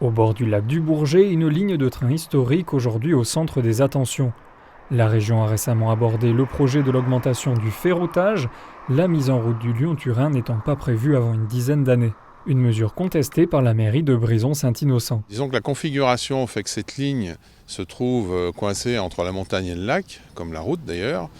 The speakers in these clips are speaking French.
Au bord du lac du Bourget, une ligne de train historique aujourd'hui au centre des attentions. La région a récemment abordé le projet de l'augmentation du ferroutage, la mise en route du Lyon-Turin n'étant pas prévue avant une dizaine d'années. Une mesure contestée par la mairie de Brison-Saint-Innocent. Disons que la configuration fait que cette ligne se trouve coincée entre la montagne et le lac, comme la route d'ailleurs,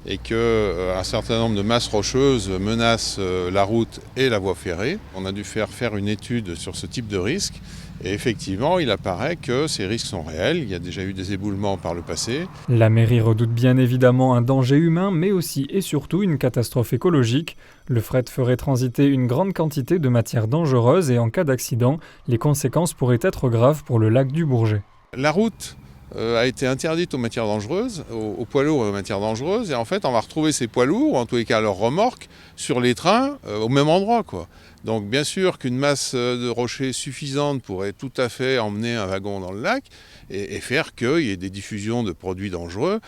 et qu'un certain nombre de masses rocheuses menacent la route et la voie ferrée. On a dû faire une étude sur ce type de risque. Et effectivement, il apparaît que ces risques sont réels. Il y a déjà eu des éboulements par le passé. La mairie redoute bien évidemment un danger humain, mais aussi et surtout une catastrophe écologique. Le fret ferait transiter une grande quantité de matières dangereuses et en cas d'accident, les conséquences pourraient être graves pour le lac du Bourget. La route a été interdite aux matières dangereuses, aux poids lourds et aux matières dangereuses. Et en fait, on va retrouver ces poids lourds, ou en tous les cas leurs remorques, sur les trains au même endroit, quoi. Donc bien sûr qu'une masse de rochers suffisante pourrait tout à fait emmener un wagon dans le lac et faire qu'il y ait des diffusions de produits dangereux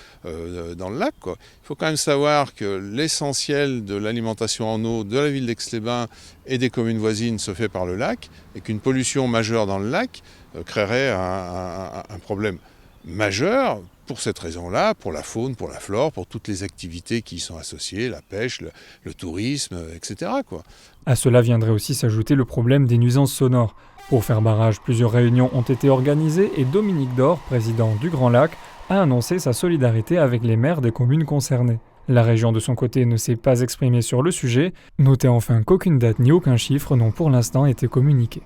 dans le lac, quoi. Il faut quand même savoir que l'essentiel de l'alimentation en eau de la ville d'Aix-les-Bains et des communes voisines se fait par le lac et qu'une pollution majeure dans le lac créerait un problème majeur pour cette raison-là, pour la faune, pour la flore, pour toutes les activités qui y sont associées, la pêche, le tourisme, etc., quoi. À cela viendrait aussi s'ajouter le problème des nuisances sonores. Pour faire barrage, plusieurs réunions ont été organisées et Dominique Dor, président du Grand Lac, a annoncé sa solidarité avec les maires des communes concernées. La région de son côté ne s'est pas exprimée sur le sujet. Notez enfin qu'aucune date ni aucun chiffre n'ont pour l'instant été communiqués.